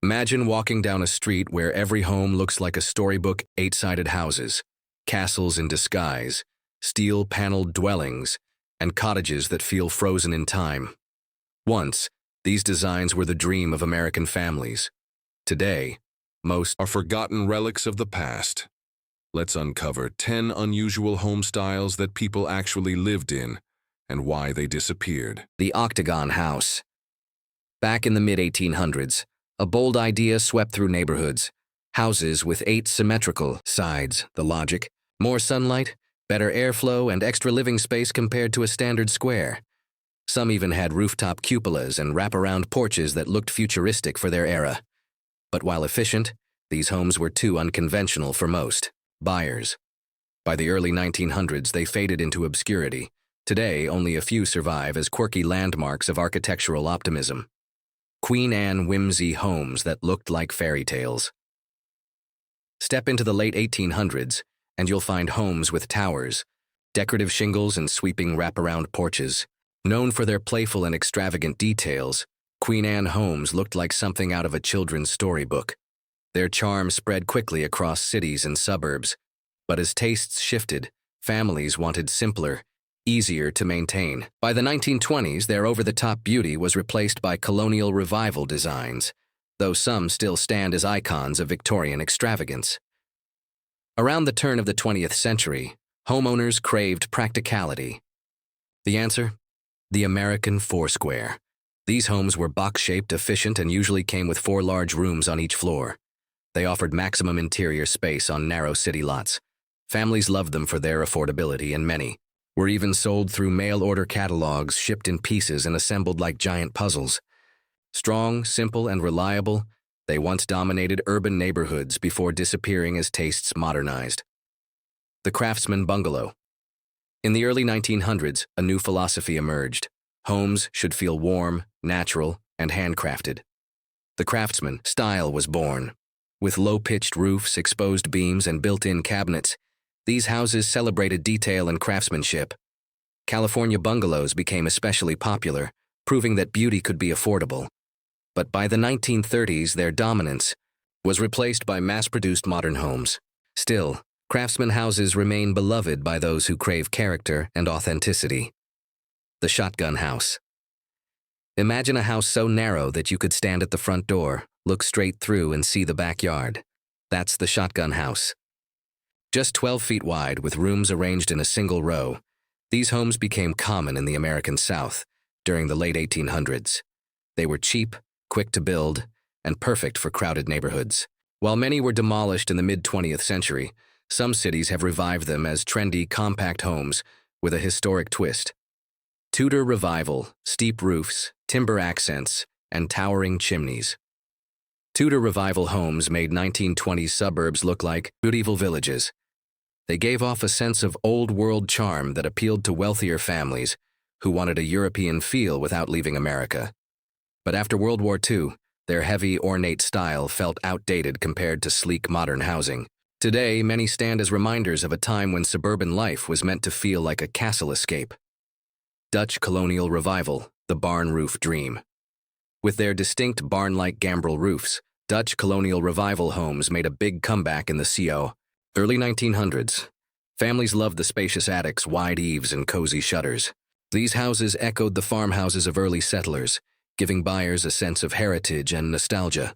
Imagine walking down a street where every home looks like a storybook, eight-sided houses, castles in disguise, steel-paneled dwellings, and cottages that feel frozen in time. Once, these designs were the dream of American families. Today, most Are forgotten relics of the past. Let's uncover 10 unusual home styles that people actually lived in and why they disappeared. the octagon house. Back in the mid-1800s, a bold idea swept through neighborhoods. Houses with 8 symmetrical sides, the logic. More sunlight, better airflow, and extra living space compared to a standard square. Some even had rooftop cupolas and wraparound porches that looked futuristic for their era. But while efficient, these homes were too unconventional for most buyers. By the early 1900s, they faded into obscurity. Today, only a few survive as quirky landmarks of architectural optimism. Queen Anne whimsy homes that looked like fairy tales. Step into the late 1800s, and you'll find homes with towers, decorative shingles, and sweeping wraparound porches. Known for their playful and extravagant details, Queen Anne homes looked like something out of a children's storybook. Their charm spread quickly across cities and suburbs, but as tastes shifted, families wanted simpler, easier to maintain. By the 1920s, their over-the-top beauty was replaced by colonial revival designs, though some still stand as icons of Victorian extravagance. Around the turn of the 20th century, homeowners craved practicality. The answer? The American Foursquare. These homes were box-shaped, efficient, and usually came with 4 large rooms on each floor. They offered maximum interior space on narrow city lots. Families loved them for their affordability, and many were even sold through mail-order catalogs shipped in pieces and assembled like giant puzzles. Strong, simple, and reliable, they once dominated urban neighborhoods before disappearing as tastes modernized. The Craftsman Bungalow. In the early 1900s, a new philosophy emerged. Homes should feel warm, natural, and handcrafted. The Craftsman style was born. With low-pitched roofs, exposed beams, and built-in cabinets, these houses celebrated detail and craftsmanship. California bungalows became especially popular, proving that beauty could be affordable. But by the 1930s, their dominance was replaced by mass-produced modern homes. Still, Craftsman houses remain beloved by those who crave character and authenticity. The shotgun house. Imagine a house so narrow that you could stand at the front door, look straight through, and see the backyard. That's the shotgun house. Just 12 feet wide with rooms arranged in a single row, these homes became common in the American South during the late 1800s. They were cheap, quick to build, and perfect for crowded neighborhoods. While many were demolished in the mid-20th century, some cities have revived them as trendy, compact homes with a historic twist. Tudor Revival, steep roofs, timber accents, and towering chimneys. Tudor Revival homes made 1920s suburbs look like medieval villages. They gave off a sense of old-world charm that appealed to wealthier families who wanted a European feel without leaving America. But after World War II, their heavy, ornate style felt outdated compared to sleek modern housing. Today, many stand as reminders of a time when suburban life was meant to feel like a castle escape. Dutch Colonial Revival, the barn roof dream. With their distinct barn-like gambrel roofs, Dutch Colonial Revival homes made a big comeback in the early 1900s. Families loved the spacious attics, wide eaves, and cozy shutters. These houses echoed the farmhouses of early settlers, giving buyers a sense of heritage and nostalgia.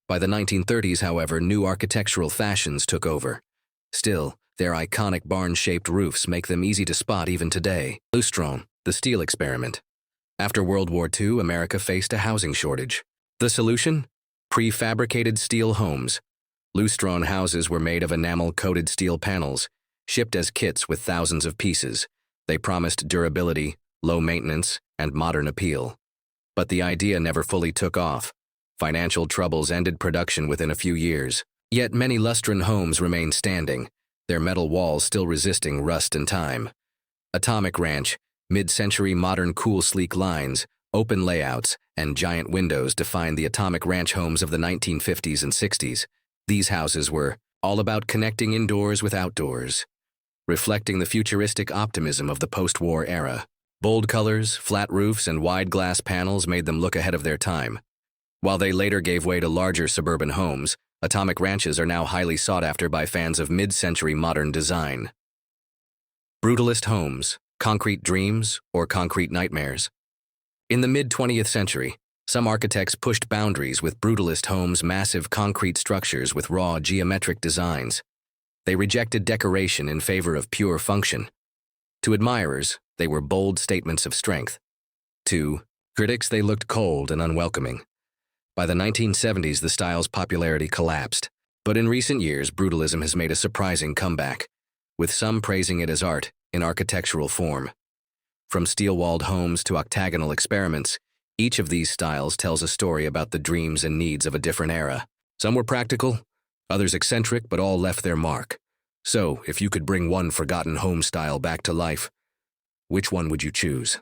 By the 1930s, however, new architectural fashions took over. Still, their iconic barn-shaped roofs make them easy to spot even today. Lustron, the steel experiment. After World War II, America faced a housing shortage. The solution? Prefabricated steel homes. Lustron houses were made of enamel-coated steel panels, shipped as kits with thousands of pieces. They promised durability, low maintenance, and modern appeal. But the idea never fully took off. Financial troubles ended production within a few years. Yet many Lustron homes remain standing, their metal walls still resisting rust and time. Atomic Ranch, mid-century modern cool sleek lines, open layouts, and giant windows defined the Atomic Ranch homes of the 1950s and 60s. These houses were all about connecting indoors with outdoors, reflecting the futuristic optimism of the post-war era. Bold colors, flat roofs, and wide glass panels made them look ahead of their time. While they later gave way to larger suburban homes, atomic ranches are now highly sought after by fans of mid-century modern design. Brutalist homes, concrete dreams, or concrete nightmares. In the mid-20th century, some architects pushed boundaries with brutalist homes' massive concrete structures with raw geometric designs. They rejected decoration in favor of pure function. To admirers, they were bold statements of strength. To critics, they looked cold and unwelcoming. By the 1970s, the style's popularity collapsed, but in recent years, brutalism has made a surprising comeback, with some praising it as art in architectural form. From steel-walled homes to octagonal experiments, each of these styles tells a story about the dreams and needs of a different era. Some were practical, others eccentric, but all left their mark. So, if you could bring one forgotten home style back to life, which one would you choose?